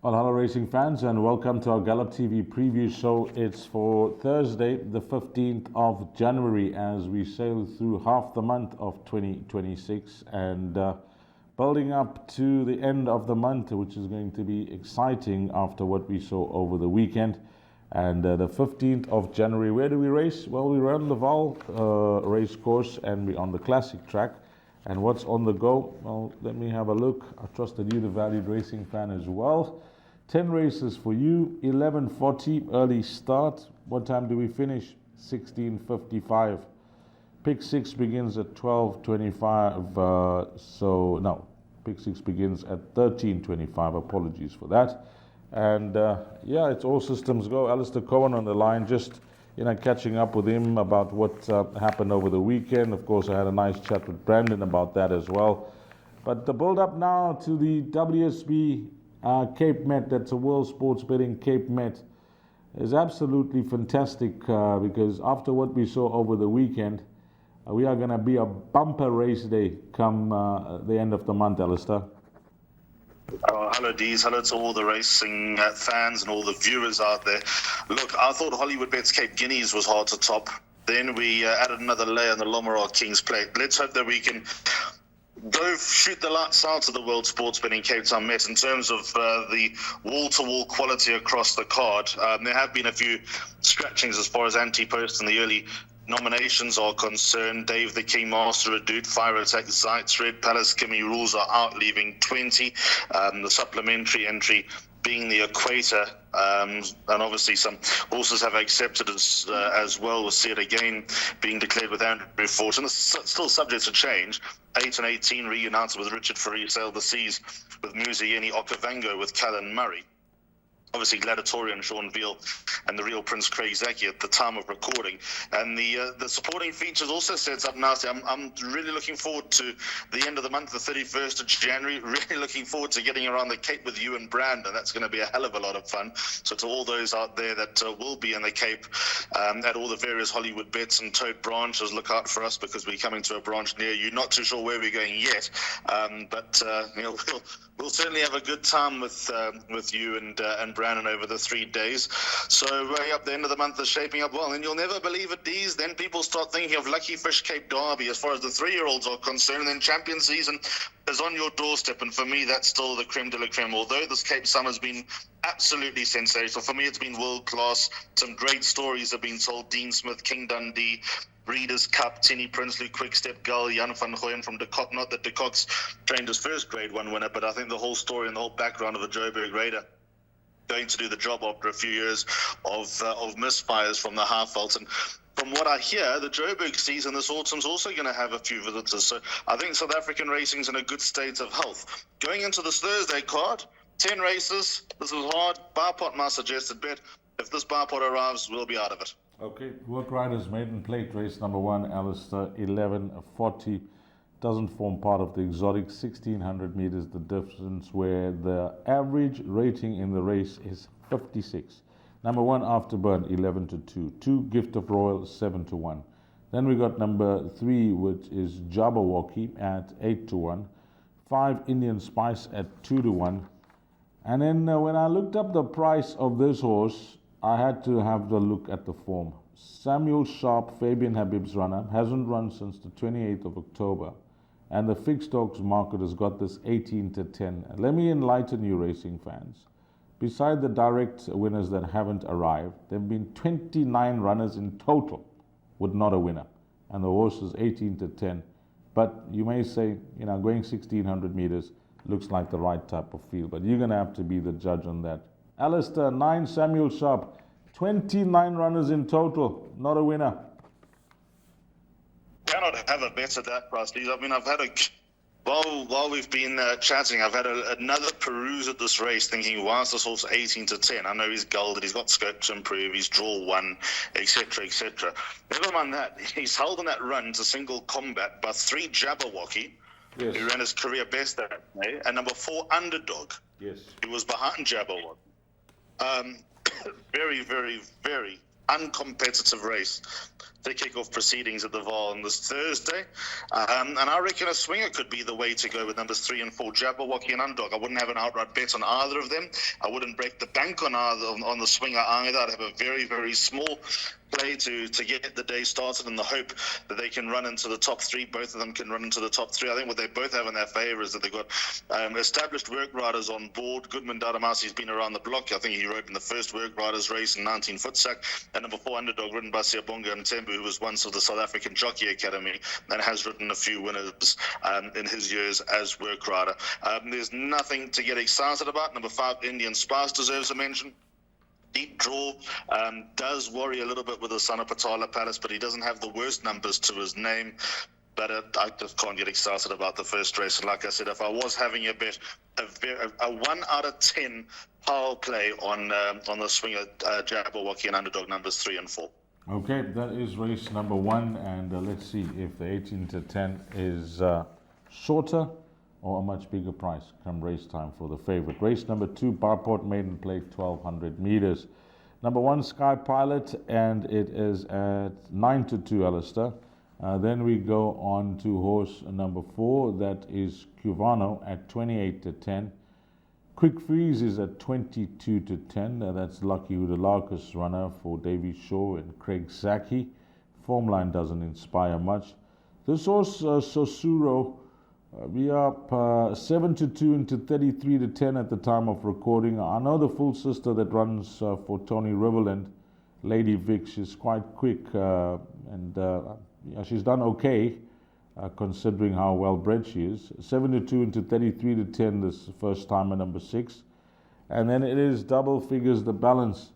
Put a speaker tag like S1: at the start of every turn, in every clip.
S1: Well, hello racing fans and welcome to our Gallop TV preview show. It's for Thursday, the 15th of January as we sail through half the month of 2026 and building up to the end of the month, which is going to be exciting after what we saw over the weekend. And the 15th of January, where do we race? Well, we run the Vaal race course and we're on the classic track. And what's on the go? Well, let me have a look. I trust that you, the valued racing fan, as well. 10 races for you, 11:40 early start. What time do we finish? 16:55. Pick 6 begins at 12:25. Pick 6 begins at 13:25. Apologies for that. And yeah, it's all systems go. Alistair Cohen on the line, just catching up with him about what happened over the weekend. Of course, I had a nice chat with Brandon about that as well. But the build-up now to the WSB Cape Met, that's a World Sports Betting Cape Met, is absolutely fantastic because after what we saw over the weekend, we are going to be a bumper race day come the end of the month, Alistair.
S2: Hello, Dees. Hello to all the racing fans and all the viewers out there. Look, I thought Hollywoodbets Cape Guineas was hard to top. Then we added another layer on the Lomaral Kings Plate. Let's hope that we can go shoot the lights out of the World Sports Betting Cape Town Met in terms of the wall-to-wall quality across the card. There have been a few scratchings as far as anti-post in the early nominations are concerned. Dave the King, Master Redoute, Fire Attack, Zeitz, Red Palace, Kimmy Rules are out, leaving 20. The supplementary entry being the Equator, and obviously some horses have accepted as well. We'll see it again being declared with Andrew Fortune. This is still subject to change. 8 and 18 reunited with Richard Ferree, Sail the Seas with Muzieni Okavango with Callan Murray. Obviously, Gladiatorian, Sean Veal, and the real Prince Craig Zaki at the time of recording. And the supporting features also sets up nicely. I'm really looking forward to the end of the month, the 31st of January. Really looking forward to getting around the Cape with you and Brandon. That's going to be a hell of a lot of fun. So to all those out there that will be in the Cape at all the various Hollywood Bets and Toad branches, look out for us because we're coming to a branch near you. Not too sure where we're going yet, but we'll certainly have a good time with you and Brandon over the 3 days. So way up the end of the month is shaping up well, and you'll never believe it, Dees. Then people start thinking of Lucky Fish Cape Derby as far as the 3-year-olds are concerned, and then champion season is on your doorstep, and for me that's still the creme de la creme. Although this Cape summer's been absolutely sensational, for me it's been world class. Some great stories have been told. Dean Smith, King Dundee, Breeders' Cup, Tinny Prinsley, Quickstep Gull, Jan van Gooyen from De Kock. Not that De Kock's trained his first Grade 1 winner, but I think the whole story and the whole background of a Joburg Raider going to do the job after a few years of misfires from the Highveld. And from what I hear, the Joburg season this autumn's also going to have a few visitors. So I think South African racing's in a good state of health. Going into this Thursday card, 10 races. This is hard. Bar pot, my suggested bet. If this bar pot arrives, we'll be out of it.
S1: Okay, Work Riders Maiden Plate race number 1, Alistair, 11:40. Doesn't form part of the exotic. 1600 meters the difference, where the average rating in the race is 56. Number 1, Afterburn, 11-2. 2, Gift of Royal, 7-1. Then we got number 3, which is Jabberwocky at 8-1. 5, Indian Spice at 2-1. And then when I looked up the price of this horse, I had to have the look at the form. Samuel Sharp, Fabian Habib's runner, hasn't run since the 28th of October. And the fixed odds market has got this 18-10. Let me enlighten you, racing fans. Beside the direct winners that haven't arrived, there have been 29 runners in total with not a winner. And the horse is 18-10. But you may say, going 1600 meters looks like the right type of field. But you're going to have to be the judge on that. Alistair, 9, Samuel Sharp. 29 runners in total, not a winner.
S2: Cannot have a bet at that price, Lee. I mean, I've had while we've been chatting, I've had another peruse at this race, thinking, why is this horse 18-10? I know he's golded, he's got scope to improve, he's draw 1, etc., etc. Never mind that, he's held in that run to single combat by 3, Jabberwocky, yes, who ran his career best that day, and number 4, Underdog,
S1: yes,
S2: who was behind Jabberwocky. Very, very, very uncompetitive race. to kick off proceedings at the Vaal on this Thursday. And I reckon a swinger could be the way to go with numbers 3 and 4, Jabberwocky and Underdog. I wouldn't have an outright bet on either of them. I wouldn't break the bank on the swinger either. I'd have a very, very small play to get the day started in the hope that they can run into the top 3. Both of them can run into the top 3. I think what they both have in their favour is that they've got established work riders on board. Goodman Dadamasi's been around the block. I think he rode in the first work riders race in 19 Footsack. And number 4, Underdog, ridden by Siyabonga Mthembu, who was once of the South African Jockey Academy and has ridden a few winners in his years as work rider. There's nothing to get excited about. Number 5, Indian Spice, deserves a mention. Deep draw, does worry a little bit with the son of Patala Palace, but he doesn't have the worst numbers to his name. But I just can't get excited about the first race. And like I said, if I was having a bet, a 1 out of 10 power play on the swinger, Jabberwocky and Underdog numbers 3 and 4.
S1: Okay, that is race number 1, and let's see if the 18 to 10 is shorter or a much bigger price come race time for the favorite. Race number 2, Barport Maiden Plate, 1200 meters. Number 1, Sky Pilot, and it is at 9 to 2, Alistair. Then we go on to horse number 4, that is Cuvano at 28 to 10. Quick Freeze is at 22 to 10. That's Lucky Udalakas runner for Davy Shaw and Craig Zaki. Form line doesn't inspire much. This horse, Sosuro, we are up 7 to 2 into 33 to 10 at the time of recording. I know the full sister that runs for Tony Riverland, Lady Vic. She's quite quick and she's done okay considering how well bred she is. 7 to 2 into 33 to 10 this first time at number 6. And then it is double figures the balance.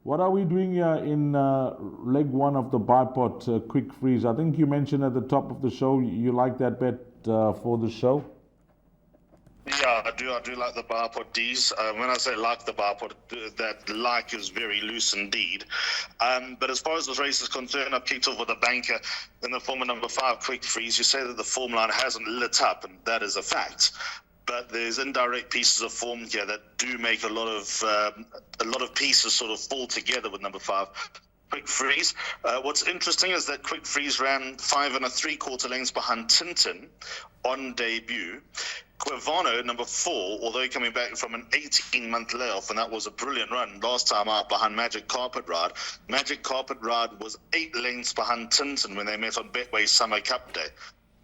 S1: What are we doing here in leg 1 of the Bipot Quick Freeze? I think you mentioned at the top of the show you like that bet for the show.
S2: Yeah, I do like the Bipot Ds. When I say like the Bipot, that like is very loose indeed. But as far as this race is concerned, I've kicked off with a banker in the form of number 5, Quick Freeze. You say that the form line hasn't lit up, and that is a fact. But there's indirect pieces of form here that do make a lot of pieces sort of fall together with number 5. Quick Freeze. What's interesting is that Quick Freeze ran 5 3/4 lengths behind Tintin on debut. Quivano, number 4, although coming back from an 18-month layoff, and that was a brilliant run last time out behind Magic Carpet Ride. Magic Carpet Ride was 8 lengths behind Tintin when they met on Betway Summer Cup Day.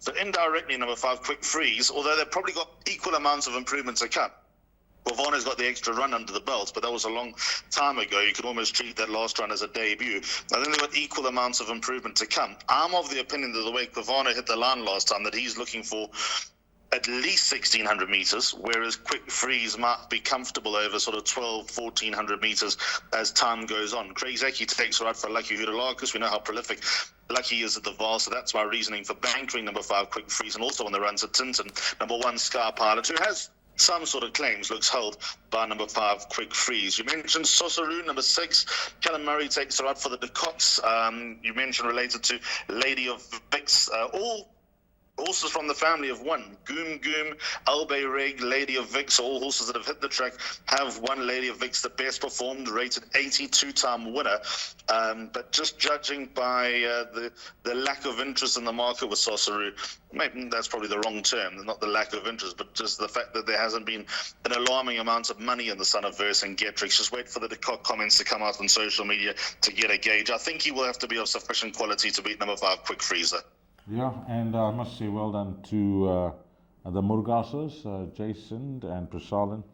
S2: So indirectly, number 5, Quick Freeze, although they've probably got equal amounts of improvement to come. Quivano's got the extra run under the belt, but that was a long time ago. You could almost treat that last run as a debut. I think they've got equal amounts of improvement to come. I'm of the opinion that the way Quivano hit the line last time, that he's looking for at least 1,600 meters, whereas Quick Freeze might be comfortable over sort of 1,100 meters as time goes on. Craig Zaki takes right for Lucky Hudalakas. We know how prolific Lucky is at the Vaal, so that's my reasoning for bankering number 5, Quick Freeze, and also on the runs at Tintin. Number 1, Sky Pilot, who has some sort of claims, looks held by number 5, Quick Freeze. You mentioned Sosaroo, number 6. Callum Murray takes her out for the Decots. You mentioned related to Lady of Vix. All horses from the family of 1. Goom Goom, Albay Reg, Lady of Vix, all horses that have hit the track have won. Lady of Vix, the best performed, rated 82-time winner. But just judging by the lack of interest in the market with Sosaroo, maybe that's probably the wrong term, not the lack of interest, but just the fact that there hasn't been an alarming amount of money in the Son of Verse and Getrix. Just wait for the Decock comments to come out on social media to get a gauge. I think he will have to be of sufficient quality to beat number 5, Quick Freezer.
S1: Yeah, and I must say well done to the Murgasos, Jason and Prasalin.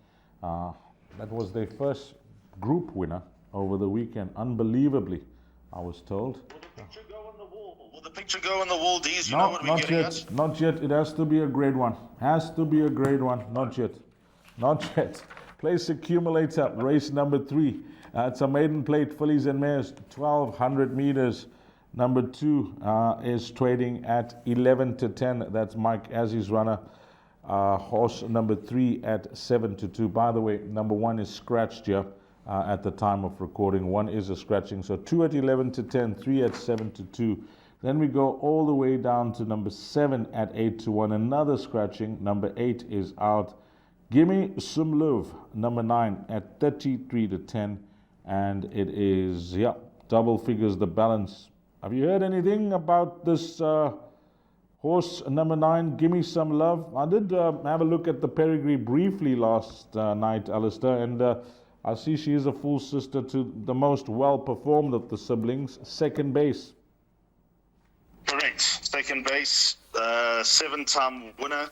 S1: That was their first group winner over the weekend, unbelievably, I was told.
S2: Will the picture go on the wall? Will the picture go on the wall, Dees? You know what we're
S1: not
S2: getting
S1: yet.
S2: at?
S1: Not yet. It has to be a grade 1. Has to be a grade 1. Not yet. Not yet. Place accumulator, race number 3. It's a maiden plate, fillies and mares, 1,200 meters. Number 2 is trading at 11 to 10. That's Mike Azzi's runner. Horse number 3 at 7 to 2. By the way, number 1 is scratched here at the time of recording. 1 is a scratching. So 2 at 11 to 10, 3 at 7 to 2. Then we go all the way down to number 7 at 8 to 1. Another scratching. Number 8 is out. Gimme Some Love, number 9 at 33 to 10. And it is, double figures the balance. Have you heard anything about this horse number 9, Gimme Some Love? I did have a look at the pedigree briefly last night, Alistair, and I see she is a full sister to the most well-performed of the siblings, Second Base.
S2: Correct. Second Base, 7-time winner,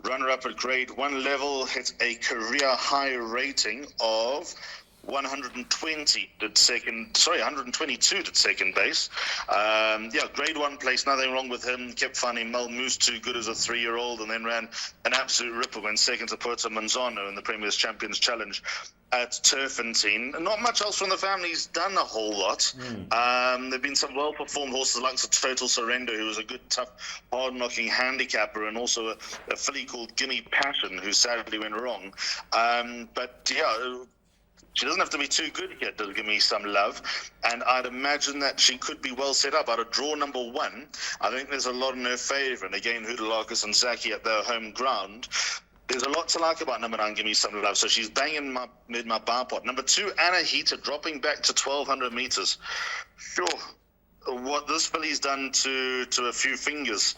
S2: runner-up at grade 1 level, hit a career high rating of 122 did second base. Grade 1 place, nothing wrong with him. Kept finding Malmoose too good as a 3-year-old, and then ran an absolute ripper, went second to Puerto Manzano in the Premier's Champions Challenge at Turfentine. Not much else from the family. He's done a whole lot. There've been some well-performed horses like Total Surrender, who was a good, tough, hard-knocking handicapper, and also a filly called Gimme Passion, who sadly went wrong. She doesn't have to be too good here to give me some love, and I'd imagine that she could be well set up. Out of draw number 1, I think there's a lot in her favour, and again, Hoodalakis and Zaki at their home ground. There's a lot to like about number 9, Give Me Some Love, so she's banging my bar pot. Number 2, Anahita, dropping back to 1,200 metres. Sure. What this filly's done to a few fingers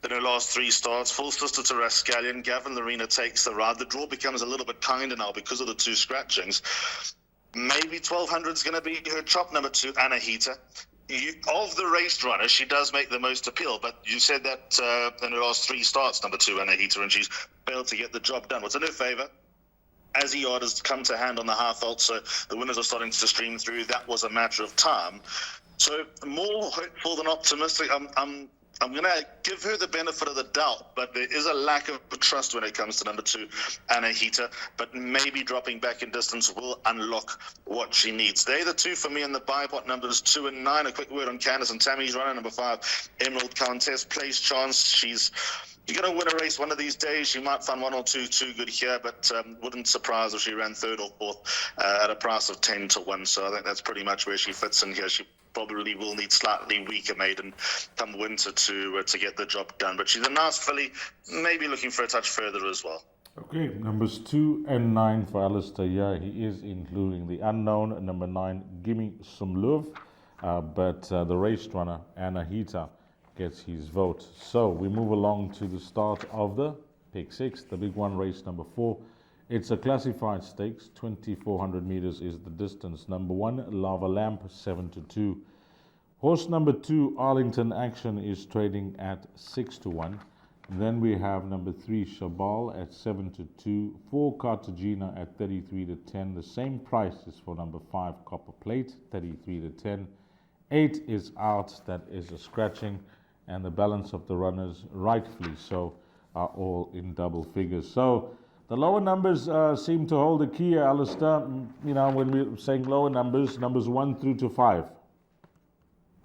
S2: in her last 3 starts. Full sister to Rascallion. Gavin Lorena takes the ride. The draw becomes a little bit kinder now because of the 2 scratchings. Maybe 1,200 is going to be her chop. Number 2, Anahita. Of the race runners, she does make the most appeal, but you said that in her last 3 starts, number 2, Anahita, and she's failed to get the job done. What's in her favour? Azzy has come to hand on the half vault, so the winners are starting to stream through. That was a matter of time. So more hopeful than optimistic. I'm going to give her the benefit of the doubt, but there is a lack of trust when it comes to number 2, Anahita. But maybe dropping back in distance will unlock what she needs. They're the 2 for me in the buy pot, numbers 2 and 9. A quick word on Candace and Tammy's runner, number 5, Emerald Countess. Plays chance. You're going to win a race one of these days. She might find 1 or 2 too good here, but wouldn't surprise if she ran 3rd or 4th at a price of 10 to 1. So I think that's pretty much where she fits in here. She probably will need slightly weaker maiden come winter to get the job done. But she's a nice filly, maybe looking for a touch further as well.
S1: Okay, numbers 2 and 9 for Alistair. Yeah, he is including the unknown, number 9, Gimme Some Love. But the race runner, Anahita, gets his vote. So we move along to the start of the Pick 6, the big one, race number 4. It's a classified stakes. 2,400 meters is the distance. Number 1, Lava Lamp, 7 to 2. Horse number 2, Arlington Action, is trading at 6 to 1. Then we have number 3, Shabal, at 7 to 2. 4, Cartagena, at 33 to 10. The same price is for number 5, Copper Plate, 33 to 10. 8 is out. That is a scratching. And the balance of the runners, rightfully so, are all in double figures. So the lower numbers seem to hold the key, Alistair. You know, when we're saying lower numbers, numbers 1 through to 5.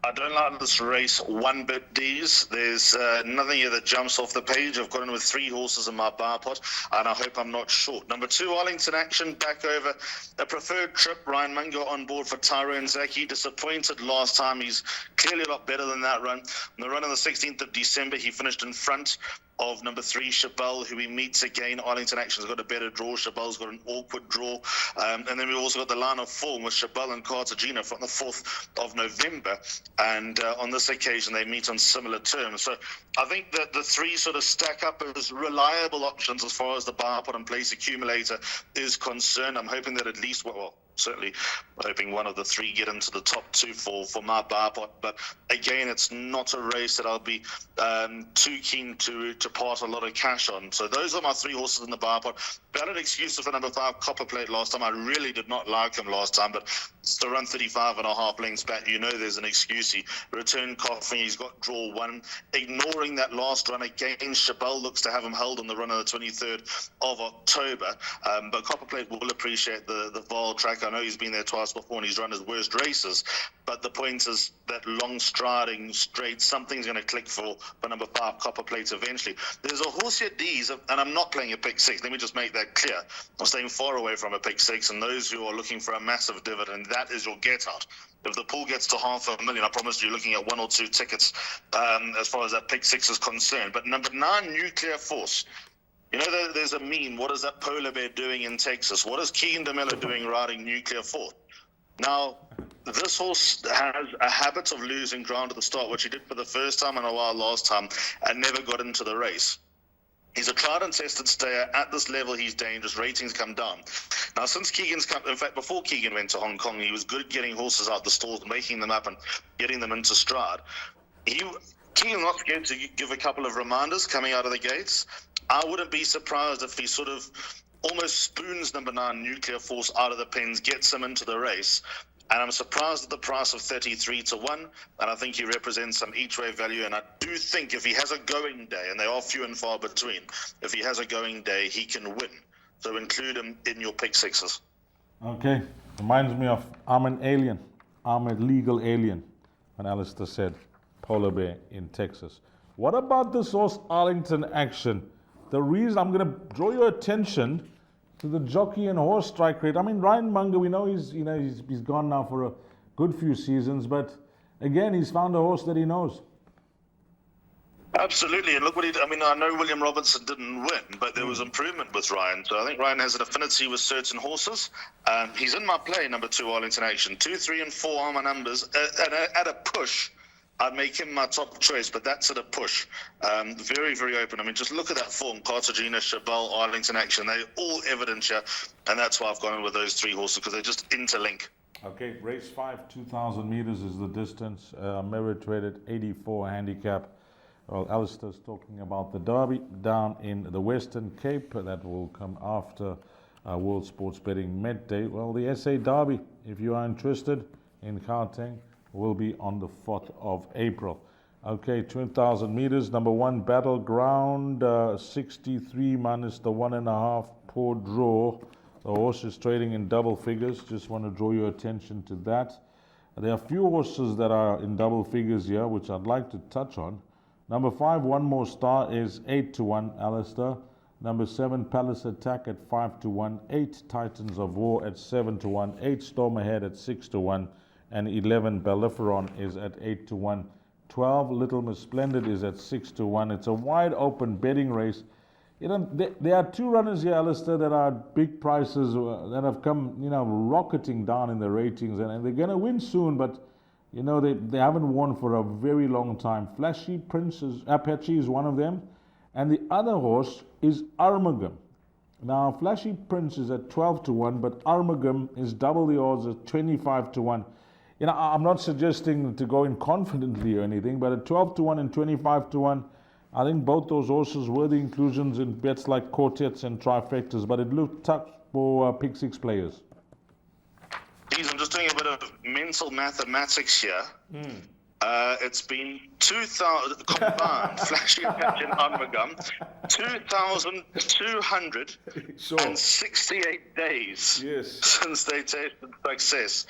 S2: I don't like this race one bit, D's. There's nothing here that jumps off the page. I've got in with 3 horses in my bar pot, and I hope I'm not short. Number 2, Arlington Action, back over a preferred trip. Ryan Mungo on board for Tyrone Zaki. Disappointed last time. He's clearly a lot better than that run. On the run on the 16th of December, he finished in front of number 3, Shabal, who he meets again. Arlington Action's got a better draw. Shabal's got an awkward draw. And then we've also got the line of form with Shabal and Cartagena from the 4th of November. And on this occasion, they meet on similar terms. So I think that the 3 sort of stack up as reliable options as far as the bar pot and place accumulator is concerned. I'm hoping that at least, certainly hoping one of the 3 get into the top 2 for my bar pot. But again, it's not a race that I'll be too keen to part a lot of cash on. So those are my 3 horses in the bar pot. Valid excuse for number 5, Copper Plate, last time. I really did not like him last time, but to run 35.5 lengths back, you know there's an excuse. He returned coughing. He's got draw 1. Ignoring that last run again, Shabal looks to have him held on the run on the 23rd of October. But Copper Plate will appreciate the Vaal track. I know he's been there twice before and he's run his worst races, but the point is that long striding straight, something's going to click for number 5, Copper Plate eventually. There's a horse here, D's, and I'm not playing a pick 6. Let me just make that clear. I'm staying far away from a pick 6, and those who are looking for a massive dividend, that is your get out. If the pool gets to $500,000, I promise you're looking at 1 or 2 tickets as far as that pick 6 is concerned. But number 9, Nuclear Force. You know, there's a meme. What is that polar bear doing in Texas? What is Keegan DeMello doing riding Nuclear Force? Now, this horse has a habit of losing ground at the start, which he did for the first time in a while last time, and never got into the race. He's a tried and tested stayer. At this level, he's dangerous. Ratings come down. Now, since Keegan's come, in fact, before Keegan went to Hong Kong, he was good at getting horses out the stalls, making them up and getting them into stride. Keegan's not scared to give a couple of reminders coming out of the gates. I wouldn't be surprised if he sort of almost spoons number 9 Nuclear Force out of the pens, gets him into the race. And I'm surprised at the price of 33 to 1, and I think he represents some each-way value. And I do think if he has a going day, and they are few and far between, if he has a going day, he can win. So include him in your pick sixes.
S1: Okay, reminds me of I'm an alien. I'm a legal alien, when Alistair said polar bear in Texas. What about this horse Arlington Action? The reason I'm going to draw your attention to the jockey and horse strike rate. I mean, Ryan Munger, we know he's gone now for a good few seasons, but again, he's found a horse that he knows.
S2: Absolutely, and look what I mean, I know William Robertson didn't win, but there was improvement with Ryan. So I think Ryan has an affinity with certain horses. He's in my play, number 2, Arlington Action. 2, 3, and 4 are my numbers. At a push, I'd make him my top choice, but that's at a push. Very, very open. I mean, just look at that form. Cartagena, Chabal, Arlington Action. They're all evident here, and that's why I've gone in with those 3 horses, because they just interlink.
S1: Okay, race 5, 2,000 meters is the distance. Merit rated 84 handicap. Well, Alistair's talking about the Derby down in the Western Cape. That will come after World Sports Betting Met Day. Well, the SA Derby, if you are interested in Gauteng, will be on the 4th of April. Okay, 2,000 meters. Number 1, Battleground, 63 minus the 1.5, poor draw. The horse is trading in double figures. Just want to draw your attention to that. There are a few horses that are in double figures here, which I'd like to touch on. Number 5, One More Star, is 8 to 1, Alistair. Number 7, Palace Attack at 5 to 1. 8, Titans of War at 7 to 1. 8, Storm Ahead at 6 to 1. And 11, Belleferon is at 8 to 1. 12, Little Miss Splendid is at 6 to 1. It's a wide open betting race. You know, there are 2 runners here, Alistair, that are big prices that have come, rocketing down in the ratings, and they're going to win soon, but they haven't won for a very long time. Flashy Prince Apache is one of them, and the other horse is Armagam. Now, Flashy Prince is at 12 to 1, but Armagam is double the odds at 25 to 1. I'm not suggesting to go in confidently or anything, but at 12 to 1 and 25 to 1, I think both those horses were the inclusions in bets like quartets and trifectas, but it looked tough for pick 6 players.
S2: I'm just doing a bit of mental mathematics here. It's been 2,000 combined, Flashy Apache and Armagam, 2,268 days since they tasted success.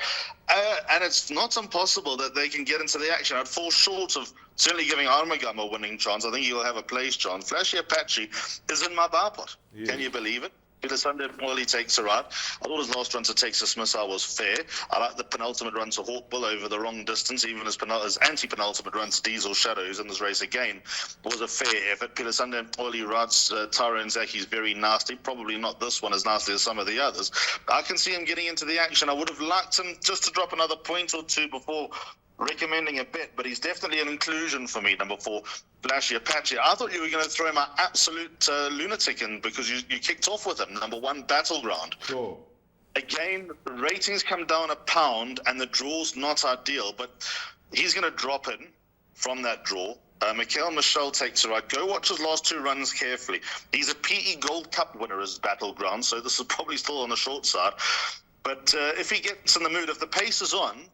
S2: And it's not impossible that they can get into the action. I'd fall short of certainly giving Armagam a winning chance. I think he'll have a place chance. Flashy Apache is in my bar pot. Can you believe it? The Sunday Morley takes a ride. I thought his last run to Texas Missile was fair. I like the penultimate run to Hawkbull over the wrong distance. Even his anti-penultimate run to Diesel Shadows in this race again was a fair effort. Peter Sunday Morley rides Tyrone Zaki's very nasty. Probably not this one as nasty as some of the others. I can see him getting into the action. I would have liked him just to drop another point or 2 before recommending a bet, but he's definitely an inclusion for me, number 4, Flashy Apache. I thought you were going to throw my absolute lunatic in because you kicked off with him, number 1, Battleground.
S1: Sure.
S2: Again, the ratings come down a pound and the draw's not ideal, but he's going to drop in from that draw. Mikhail Michel takes a ride. Go watch his last 2 runs carefully. He's a PE Gold Cup winner as Battleground, so this is probably still on the short side. But if he gets in the mood, if the pace is on,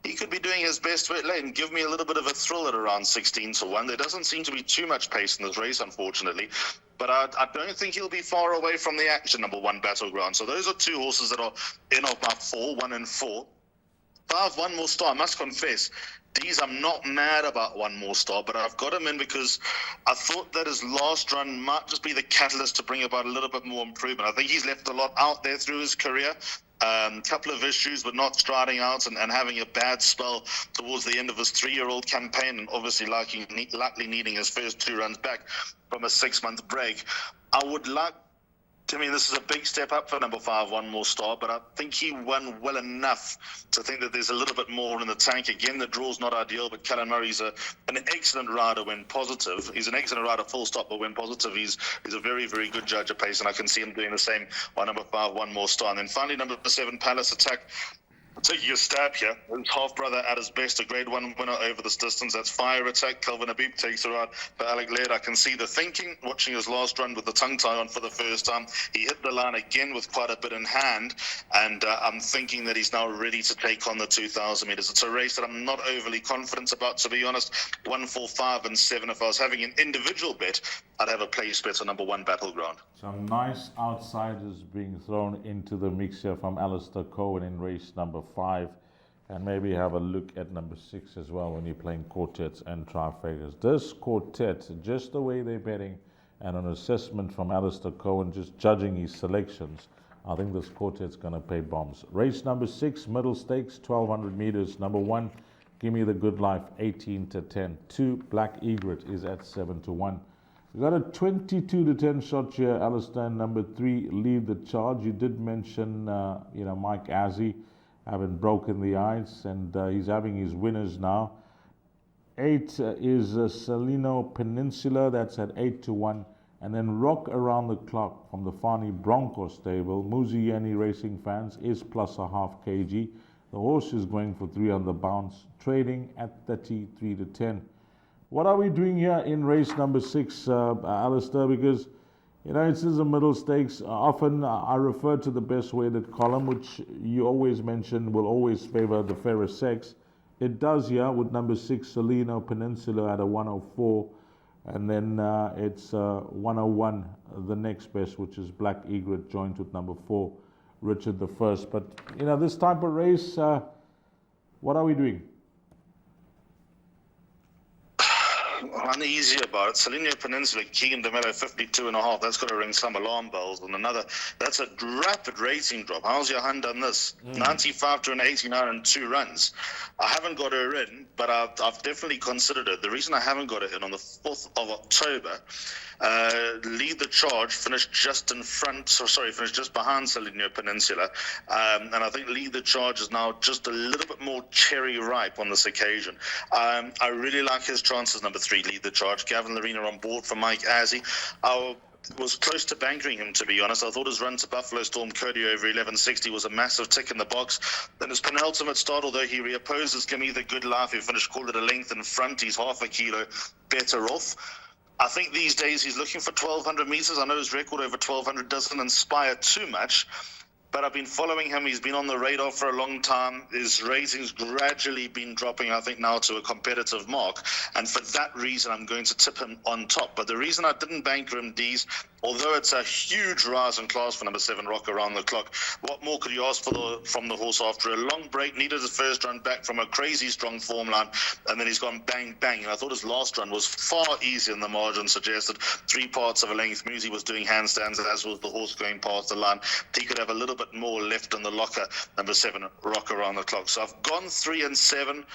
S2: he could be doing his best to late and give me a little bit of a thrill at around 16 to 1. There doesn't seem to be too much pace in this race, unfortunately. But I don't think he'll be far away from the action, number 1, Battleground. So those are 2 horses that are in of my 4, 1 and 4. 5, One More Star. I must confess, I'm not mad about One More Star, but I've got him in because I thought that his last run might just be the catalyst to bring about a little bit more improvement. I think he's left a lot out there through his career. Couple of issues with not striding out and having a bad spell towards the end of his 3-year-old campaign, and obviously likely needing his first 2 runs back from a 6-month break. I would like I mean, this is a big step up for number 5, One More Star, but I think he won well enough to think that there's a little bit more in the tank. Again, the draw's not ideal, but Callum Murray's an excellent rider when positive. He's an excellent rider full stop, but when positive, he's a very, very good judge of pace, and I can see him doing the same by number 5, One More Star. And then finally, number 7, Palace Attack. Taking a stab here, his half-brother at his best, a grade 1 winner over this distance. That's Fire Attack. Calvin Habib takes it out for Alec Laird. I can see the thinking, watching his last run with the tongue tie on for the first time. He hit the line again with quite a bit in hand, and I'm thinking that he's now ready to take on the 2,000 metres. It's a race that I'm not overly confident about, to be honest. 1, 4, 5 and 7. If I was having an individual bet, I'd have a place bet on number 1, Battleground.
S1: Some nice outsiders being thrown into the mix here from Alistair Cohen in race number 5, and maybe have a look at number 6 as well when you're playing quartets and trifectas. This quartet, just the way they're betting and an assessment from Alistair Cohen, just judging his selections, I think this quartet's going to pay bombs. Race number 6, middle stakes, 1,200 meters. Number 1, Give Me the Good Life, 18 to 10. 2, Black Egret is at 7 to 1. We got a 22 to 10 shot here, Alistair. Number 3, Lead the Charge. You did mention, Mike Azzi having broken the ice, and he's having his winners now. 8 is Salino Peninsula. That's at 8 to 1. And then Rock Around the Clock from the Fani Bronco stable. Muzieni Racing Fans is plus a half kg. The horse is going for 3 on the bounce, trading at 33 to 10. What are we doing here in race number 6, Alistair? Because, this is a middle stakes. Often I refer to the best weighted column, which you always mention will always favor the fairer sex. It does here with number 6, Salino Peninsula at a 104. And then it's 101, the next best, which is Black Egret, joined with number 4, Richard the First. But, this type of race, what are we doing?
S2: Uneasy about it. Salino Peninsula, Keegan DeMello, 52.5. That's got to ring some alarm bells. And that's a rapid rating drop. How's your hand done this? 95 to an 89 and 2 runs. I haven't got her in, but I've definitely considered it. The reason I haven't got it in, on the 4th of October, Lead the Charge finished just behind Salino Peninsula. And I think Lead the Charge is now just a little bit more cherry ripe on this occasion. I really like his chances, number 3, Lead the Charge. Gavin Larena on board for Mike Azzi. I was close to bankering him, to be honest. I thought his run to Buffalo Storm Cody over 1160 was a massive tick in the box. Then his penultimate start, although he reopposes Give Me the Good Life, he finished called it a length in front. He's half a kilo better off. I think these days he's looking for 1,200 meters. I know his record over 1,200 doesn't inspire too much, but I've been following him. He's been on the radar for a long time. His rating's gradually been dropping, I think, now to a competitive mark. And for that reason, I'm going to tip him on top. But the reason I didn't banker him, D's, although it's a huge rise in class for number 7, Rock Around the Clock, what more could you ask from the horse after a long break? Needed his first run back from a crazy strong form line, and then he's gone bang, bang. And I thought his last run was far easier than the margin suggested. 3 parts of a length. Musi was doing handstands, as was the horse going past the line. He could have a little bit more left in the locker, number 7, Rock Around the Clock. So I've gone 3 and 7.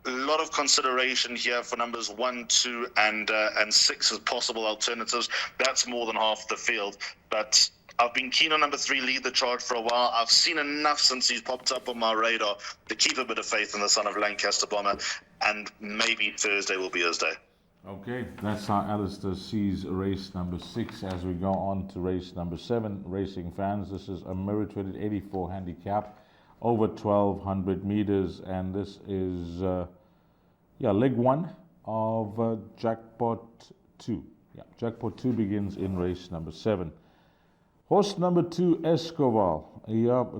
S2: A lot of consideration here for numbers 1, 2, and 6 as possible alternatives. That's more than half the field. But I've been keen on number 3, Lead the Charge, for a while. I've seen enough since he's popped up on my radar to keep a bit of faith in the son of Lancaster Bomber, and maybe Thursday will be his day.
S1: Okay, that's how Alistair sees race number 6. As we go on to race number 7, Racing Fans, this is a merit-weighted 84 handicap over 1,200 meters, and this is leg 1 of Jackpot 2. Jackpot 2 begins in race number 7. Horse number 2, Escoval.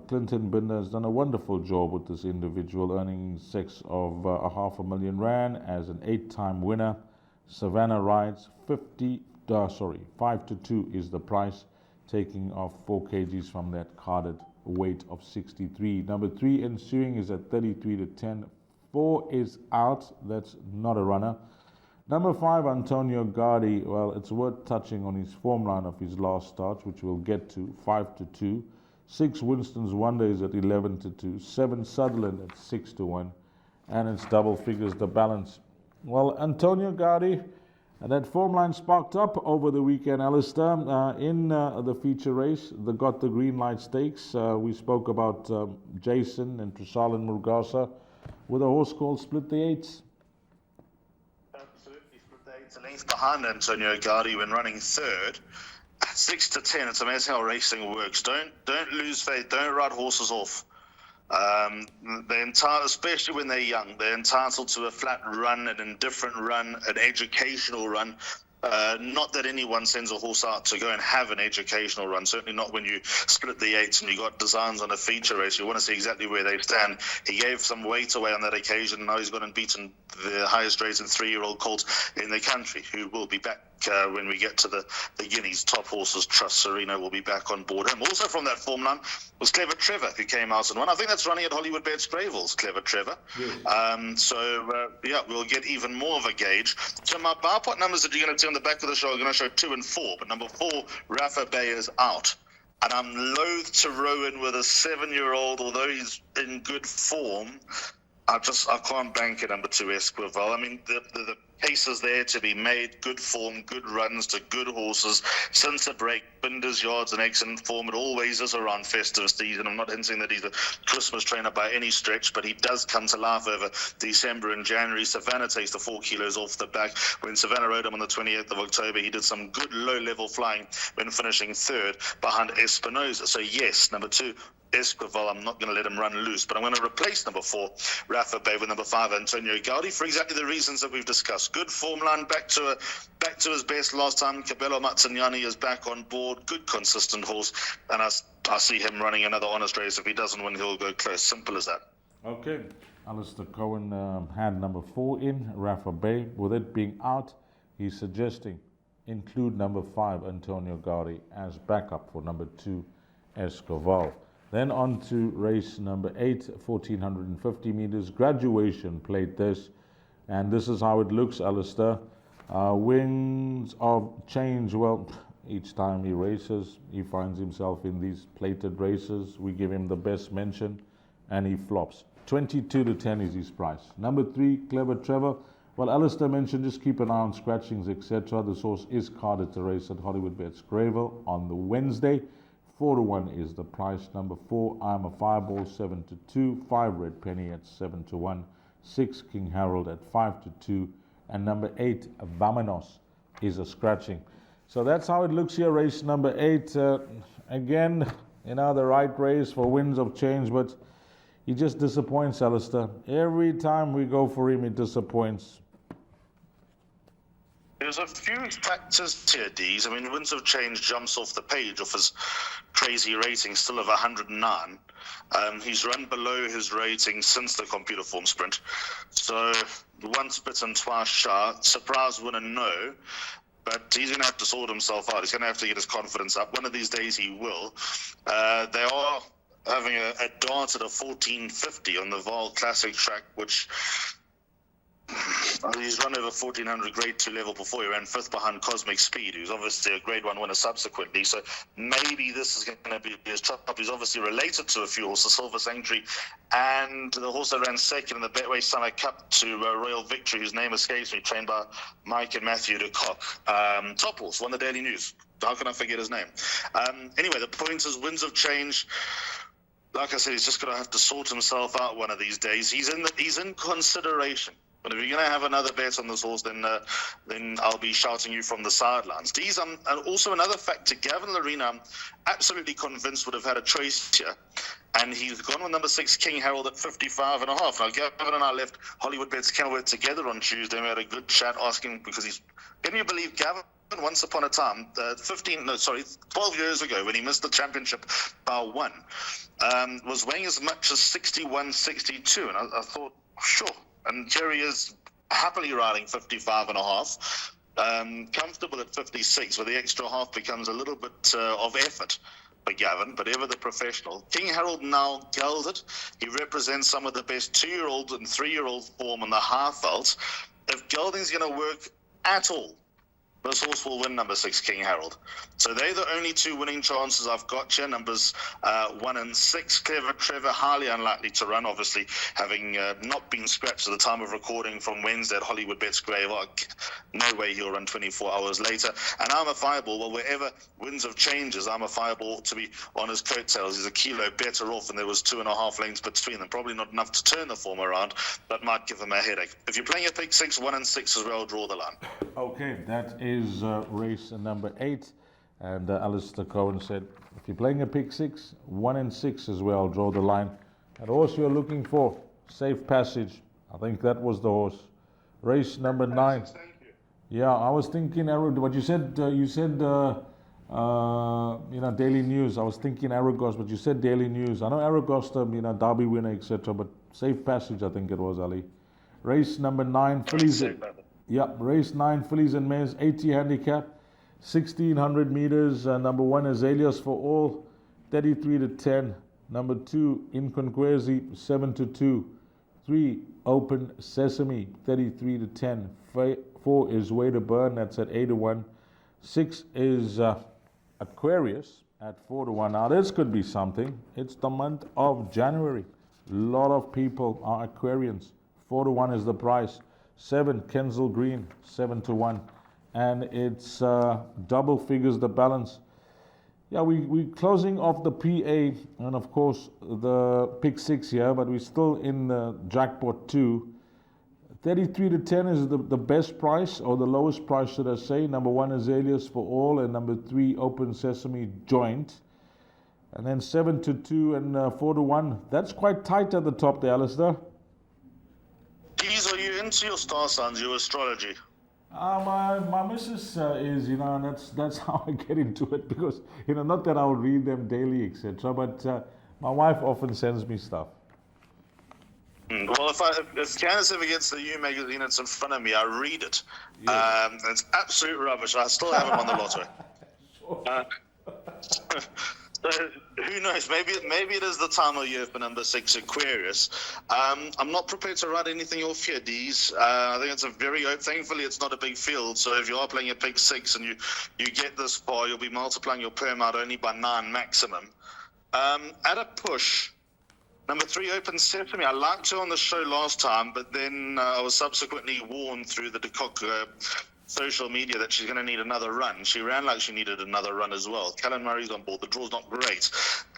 S1: Clinton Binder has done a wonderful job with this individual, earning 6 of R500,000 rand as an 8-time winner. Savannah rides 5 to 2 is the price, taking off 4 kgs from that carded weight of 63. Number 3 ensuing is at 33 to 10. 4 is out. That's not a runner. Number 5, Antonio Gardi. Well, it's worth touching on his form line of his last start, which we'll get to. 5 to 2. 6, Winston's Wonder is at 11 to 2. 7, Sutherland at 6 to 1. And it's double figures the balance. Well, Antonio Gardi, And that form line sparked up over the weekend, Alistair, in the feature race, the Got the Green Light Stakes. We spoke about Jason and Trisal and Murgasa with a horse called Split the Eights.
S2: Absolutely, Split the Eights, a length behind Antonio Gardi when running third. At 6 to 10, it's amazing how racing works. Don't lose faith. Don't write horses off. They're entitled, especially when they're young, they're entitled to a flat run, an indifferent run, an educational run. Not that anyone sends a horse out to go and have an educational run, certainly not when you split the eights and you got designs on a feature race. You want to see exactly where they stand. He gave some weight away on that occasion, and now he's gone and beaten the highest rated 3-year-old colt in the country, who will be back when we get to the Guineas. Top horses, Trust Serena, will be back on board him. Also from that form line was Clever Trevor, who came out and won. I think that's running at Hollywoodbets Greyville's Clever Trevor. Yeah. We'll get even more of a gauge. So my bar pot numbers that you're going to see on the back of the show are going to show 2 and 4, but number 4, Rafa Bay, is out. And I'm loath to row in with a 7-year-old, although he's in good form. I can't bank at number 2, Esquivel. I mean, the case is there to be made. Good form, good runs to good horses. Since the break, Binder's Yard's in excellent form. It always is around festive season. I'm not hinting that he's a Christmas trainer by any stretch, but he does come to life over December and January. Savannah takes the 4 kilos off the back. When Savannah rode him on the 28th of October, he did some good low-level flying when finishing third behind Espinoza. So yes, number 2, Esquivel, I'm not going to let him run loose, but I'm going to replace number 4, Rafa Bay, with number 5, Antonio Gaudi, for exactly the reasons that we've discussed. Good form line, back to his best last time. Cabello Mazzaniani is back on board. Good, consistent horse, and I see him running another honest race. If he doesn't win, he'll go close. Simple as that.
S1: Okay. Alistair Cohen had number 4 in, Rafa Bay. With it being out, he's suggesting include number 5, Antonio Gaudi, as backup for number 2, Esquivel. Then on to race number 8, 1450 meters. Graduation played this, and this is how it looks, Alistair. Winds of change. Well, each time he races, he finds himself in these plated races. We give him the best mention, and he flops. 22 to 10 is his price. Number 3, Clever Trevor. Well, Alistair mentioned just keep an eye on scratchings, etc. The source is carded to race at Hollywoodbets Greyville on the Wednesday. 4 to 1 is the price. Number 4, I'm a Fireball, 7 to 2. 5, Red Penny at 7 to 1. 6, King Harold at 5 to 2. And number 8, Vamanos, is a scratching. So that's how it looks here, race number 8. Again, the right race for winds of change, but he just disappoints, Alistair. Every time we go for him, he disappoints.
S2: There's a few factors here, Dees. I mean, Winds of Change jumps off the page off his crazy rating, still of 109. He's run below his rating since the computer form sprint. So once bitten, twice shy. Surprise winner, no. But he's going to have to sort himself out. He's going to have to get his confidence up. One of these days he will. They are having a dart at a 1450 on the Vaal Classic track, which... He's run over 1400 grade 2 level before. He ran 5th behind Cosmic Speed, who's obviously a grade 1 winner subsequently. So maybe this is going to be his top. He's obviously related to a few horses, Silver Sanctuary, and the horse that ran second in the Betway Summer Cup to Royal Victory, whose name escapes me, trained by Mike and Matthew de Kock. Top horse, won the Daily News. How can I forget his name? Anyway, the point is Winds of Change. Like I said, he's just going to have to sort himself out one of these days. He's in consideration. But if you're going to have another bet on this horse, then I'll be shouting you from the sidelines. These also another factor. Gavin Lorena, I'm absolutely convinced, would have had a choice here. And he's gone with number 6, King Harold, at 55.5. Now, Gavin and I left Hollywoodbets Kenilworth together on Tuesday. We had a good chat asking, because can you believe Gavin, once upon a time, 12 years ago, when he missed the championship by 1, was weighing as much as 61, 62. And I thought, sure. And Jerry is happily riding 55.5, comfortable at 56, where the extra half becomes a little bit of effort for Gavin, but ever the professional. King Harold now gelded. He represents some of the best 2-year-old and 3-year-old form in the half veld. If gelding's going to work at all, This horse will win number 6, King Harold. So they're the only two winning chances I've got here. Numbers 1 and 6, Clever Trevor, highly unlikely to run, obviously, having not been scratched at the time of recording from Wednesday at Hollywoodbets Greyville. No way he'll run 24 hours later. And I'm a fireball. Well, wherever winds of changes, I'm a fireball to be on his coattails. He's a kilo better off, and there was 2.5 lengths between them. Probably not enough to turn the form around, but might give him a headache. If you're playing a pick 6, 1 and 6 as well, draw the line.
S1: Okay, that is race number 8. And Alistair Cohen said, if you're playing a pick 6, 1 and 6 as well, draw the line. And also you're looking for Safe Passage. I think that was the horse. Race number 9.
S2: Thank you.
S1: Yeah, I was thinking, but you said, Daily News. I was thinking Aragos, but you said Daily News. I know Aragos, Derby winner, etc. But Safe Passage, I think it was, Ali. Race number 9, fillies. Yeah, race 9, fillies and mares, 80 handicap, 1600 meters. Number 1, Azaleas for All, 33-10. Number 2, Inconquesi, 7-2. 3, Open Sesame, 33-10. 4 is Way to Burn, that's at 8-1. 6 is Aquarius at 4-1. Now this could be something. It's the month of January. A lot of people are Aquarians. 4-1 is the price. 7, Kensal Green, 7-1. And it's double figures the balance. Yeah, we're closing off the PA and of course the pick 6 here, but we're still in the jackpot 2. 33-10 is the best price, or the lowest price, should I say. Number 1, Azaleas for All, and number 3, Open Sesame Joint. And then 7-2 and 4-1. That's quite tight at the top there, Alistair.
S2: Are you into your star signs, your astrology?
S1: My missus is, and that's how I get into it, because, not that I would read them daily, etc., but my wife often sends me stuff.
S2: Well, if Candace ever gets the U magazine, it's in front of me, I read it.
S1: Yeah.
S2: It's absolute rubbish. I still have him on the lotto.
S1: Sure.
S2: So who knows? Maybe it is the time of year for number 6, Aquarius. I'm not prepared to write anything off here, Dees. I think it's thankfully it's not a big field. So if you are playing a pick 6 and you get this far, you'll be multiplying your perm out only by 9 maximum. At a push, number 3, Open Sesame. I liked her on the show last time, but then I was subsequently warned through the DeCock social media that she's going to need another run. She ran like she needed another run as well. Callan Murray's on board. The draw's not great.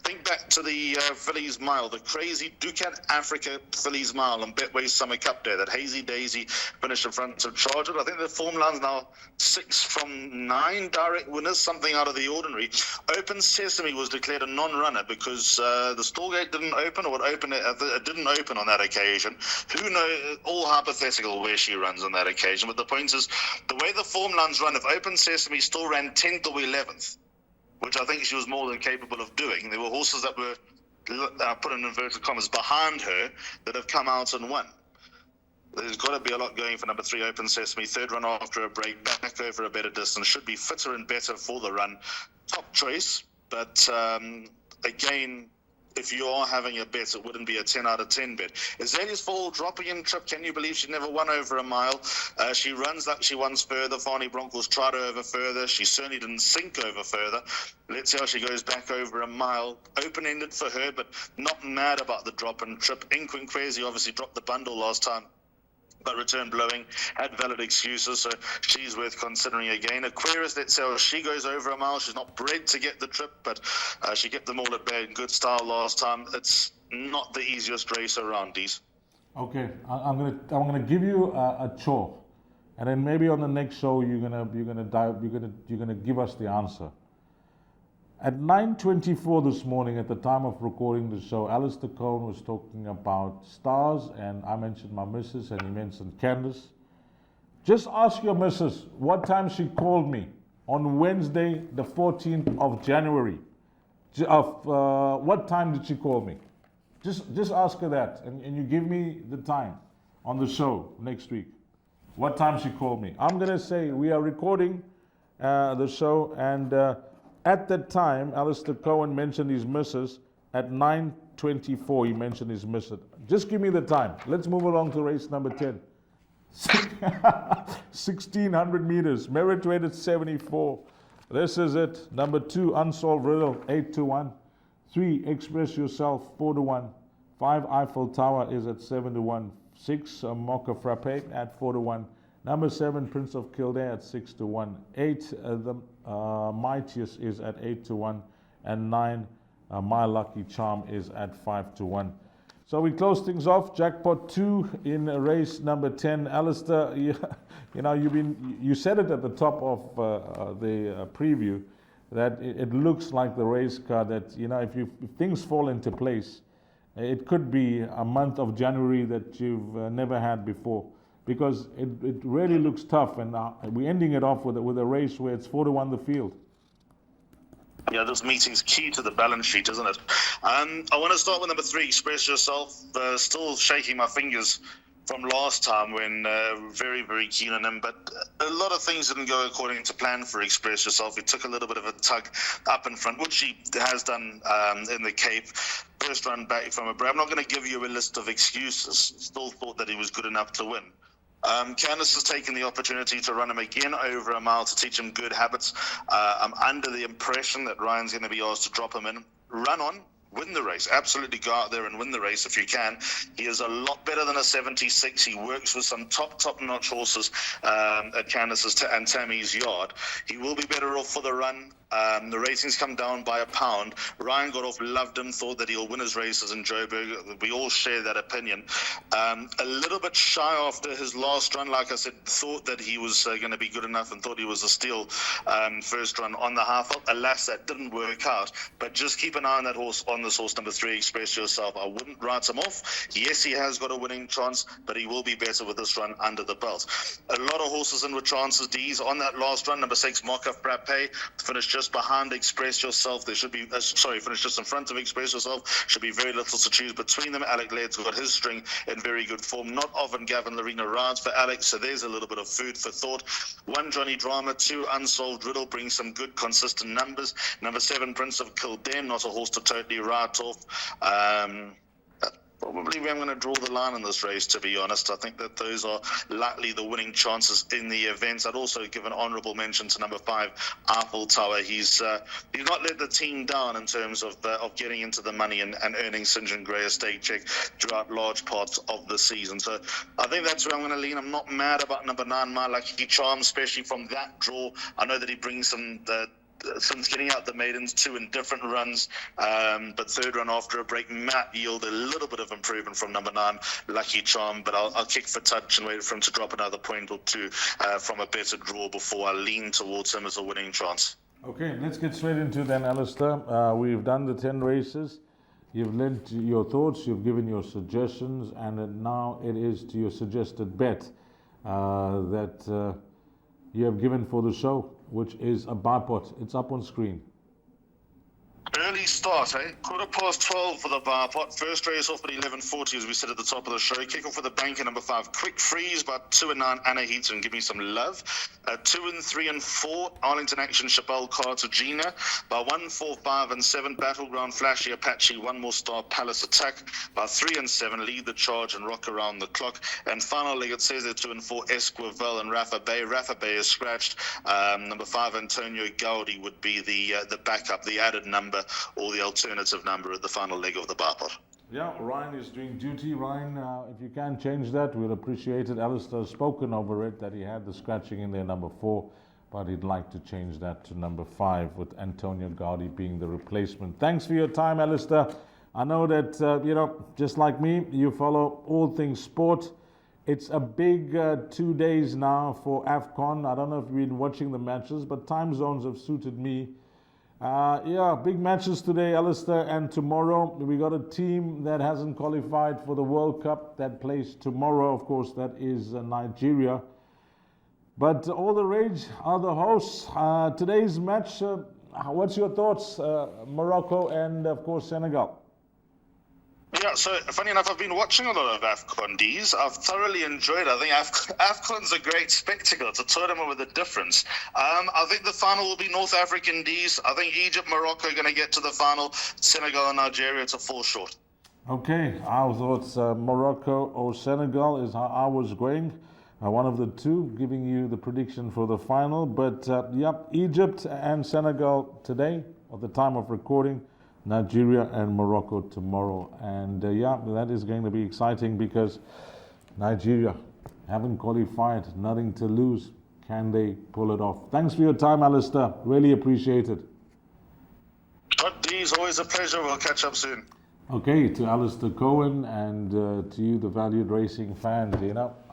S2: Think back to the Phillies Mile, the crazy Ducat Africa Phillies Mile on Betway's Summer Cup Day. That Hazy Daisy finished in front of Charger. I think the form line's now 6 from 9 direct winners, something out of the ordinary. Open Sesame was declared a non-runner because the stall gate didn't open, or it didn't open on that occasion. Who knows? All hypothetical where she runs on that occasion. But the point is, the way the form lines run, if Open Sesame still ran 10th or 11th, which I think she was more than capable of doing, there were horses that were put in inverted commas behind her that have come out and won. There's got to be a lot going for number 3, Open Sesame. 3rd run after a break, back over a better distance, should be fitter and better for the run. Top choice, but again, if you are having a bet, it wouldn't be a 10 out of 10 bet. Azaleas Fall dropping in trip. Can you believe she never won over a mile? She runs like she wants further. Farney Broncos tried her over further. She certainly didn't sink over further. Let's see how she goes back over a mile. Open-ended for her, but not mad about the drop in trip. Inquinquesi obviously dropped the bundle last time, but returned blowing, had valid excuses, so she's worth considering again. Aquarius, let's say she goes over a mile. She's not bred to get the trip, but she kept them all at bay in good style last time. It's not the easiest race around, Dees.
S1: Okay, I'm gonna give you a chore, and then maybe on the next show you're gonna give us the answer. At 9:24 this morning, at the time of recording the show, Alistair Cohen was talking about stars, and I mentioned my missus, and he mentioned Candace. Just ask your missus what time she called me on Wednesday, the 14th of January. What time did she call me? Just ask her that, and you give me the time on the show next week. What time she called me? I'm gonna say we are recording the show, and at that time, Alistair Cohen mentioned his missus at 9:24. He mentioned his missus. Just give me the time. Let's move along to race number 10. 1600 meters, merit weighted 74. This is it. Number 2, Unsolved Riddle, 8-1. 3, Express Yourself, 4-1. 5, Eiffel Tower is at 7-1. 6, Mocha Frappe at 4-1. Number 7, Prince of Kildare at 6-1. 8, the Mightiest is at 8-1. And 9, My Lucky Charm is at 5-1. So we close things off. Jackpot 2 in race number 10. Alistair, you said it at the top of the preview that it looks like the race car that, if things fall into place, it could be a month of January that you've never had before, because it really looks tough, and we're ending it off with a race where it's 4-1 the field.
S2: Yeah, this meeting's key to the balance sheet, isn't it? I want to start with number 3, Express Yourself. Still shaking my fingers from last time when very, very keen on him. But a lot of things didn't go according to plan for Express Yourself. He took a little bit of a tug up in front, which he has done in the Cape. First run back from a break. I'm not going to give you a list of excuses. Still thought that he was good enough to win. Candice has taken the opportunity to run him again over a mile to teach him good habits. I'm under the impression that Ryan's going to be asked to drop him in. Run on, win the race. Absolutely go out there and win the race if you can. He is a lot better than a 76. He works with some top-notch horses at Candice's and Tammy's yard. He will be better off for the run. The ratings come down by £1. Ryan got off, loved him, thought that he'll win his races in Joburg. We all share that opinion. A little bit shy after his last run, like I said, thought that he was going to be good enough and thought he was a steal first run on the half. Alas, that didn't work out. But just keep an eye on that horse, on this horse, number 3, Express Yourself. I wouldn't write him off. Yes, he has got a winning chance, but he will be better with this run under the belt. A lot of horses in with chances. D's on that last run. Number 6, Mocha Frappe, finished just behind Express Yourself. There should be, finished just in front of Express Yourself. Should be very little to choose between them. Alec Laird's got his string in very good form. Not often Gavin Larena rides for Alex, so there's a little bit of food for thought. 1, Johnny Drama. 2, Unsolved Riddle, brings some good consistent numbers. Number 7, Prince of Kildare, not a horse to totally write off. Probably where I'm going to draw the line in this race, to be honest. I think that those are likely the winning chances in the events. I'd also give an honourable mention to number 5, Eiffel Tower. He's not let the team down in terms of getting into the money and earning St. John Gray a stake check throughout large parts of the season. So I think that's where I'm going to lean. I'm not mad about number 9, My Lucky Charm, especially from that draw. I know that he brings some since getting out the maidens, 2 in different runs, but third run after a break might yield a little bit of improvement from number 9, Lucky Charm, but I'll kick for touch and wait for him to drop another point or 2 from a better draw before I lean towards him as a winning chance.
S1: Okay, let's get straight into then, Alistair. We've done the 10 races. You've lent your thoughts, you've given your suggestions, and now it is to your suggested bet that you have given for the show, which is a bar pot. It's up on screen.
S2: Early start, 12:15 for the bar pot. First race off at 11:40, as we said at the top of the show. Kick off for the banker, number 5, Quick Freeze, by 2 and 9, Anna Heaton, give me some love. 2 and 3 and 4, Arlington Action, Chabelle Cartagena. By 1, 4, 5 and 7, Battleground, Flashy Apache, One More Star, Palace Attack. By 3 and 7, Lead the Charge and Rock Around the Clock. And final leg, it says there 2 and 4, Esquivel and Rafa Bay. Rafa Bay is scratched. Number 5, Antonio Gaudi would be the backup, the added number, or the alternative number at the final leg of the bar pot.
S1: Yeah, Ryan is doing duty. Ryan, if you can change that, we'll appreciate it. Alistair's spoken over it, that he had the scratching in there, number 4, but he'd like to change that to number 5, with Antonio Gaudi being the replacement. Thanks for your time, Alistair. I know that, just like me, you follow all things sport. It's a big 2 days now for AFCON. I don't know if you've been watching the matches, but time zones have suited me. Big matches today, Alistair, and tomorrow. We got a team that hasn't qualified for the World Cup that plays tomorrow. Of course, that is Nigeria. But all the rage are the hosts. Today's match, what's your thoughts? Morocco and, of course, Senegal.
S2: Yeah, so funny enough, I've been watching a lot of AFCON Ds. I've thoroughly enjoyed it. I think AFCON's a great spectacle. It's a tournament with a difference. I think the final will be North African Ds. I think Egypt, Morocco are going to get to the final. Senegal and Nigeria to fall short.
S1: Okay, I thought Morocco or Senegal is how I was going. one of the two, giving you the prediction for the final. But Egypt and Senegal today, at the time of recording, Nigeria and Morocco tomorrow. And that is going to be exciting because Nigeria haven't qualified, nothing to lose. Can they pull it off? Thanks for your time, Alistair. Really appreciate it.
S2: It's always a pleasure. We'll catch up soon.
S1: Okay, to Alistair Cohen and to you, the valued racing fans,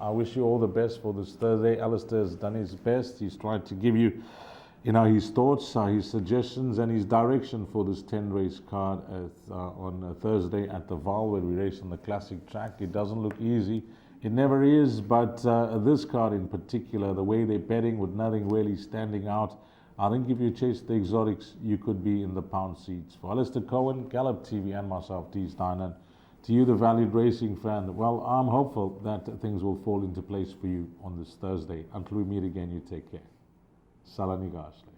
S1: I wish you all the best for this Thursday. Alistair has done his best. He's tried to give you, his thoughts, his suggestions, and his direction for this 10-race card on Thursday at the Vaal, where we race on the classic track. It doesn't look easy. It never is, but this card in particular, the way they're betting with nothing really standing out, I think if you chase the exotics, you could be in the pound seats. For Alistair Cohen, Gallop TV, and myself, T. Steiner, to you, the valued racing fan, well, I'm hopeful that things will fall into place for you on this Thursday. Until we meet again, you take care. Salani Gashle.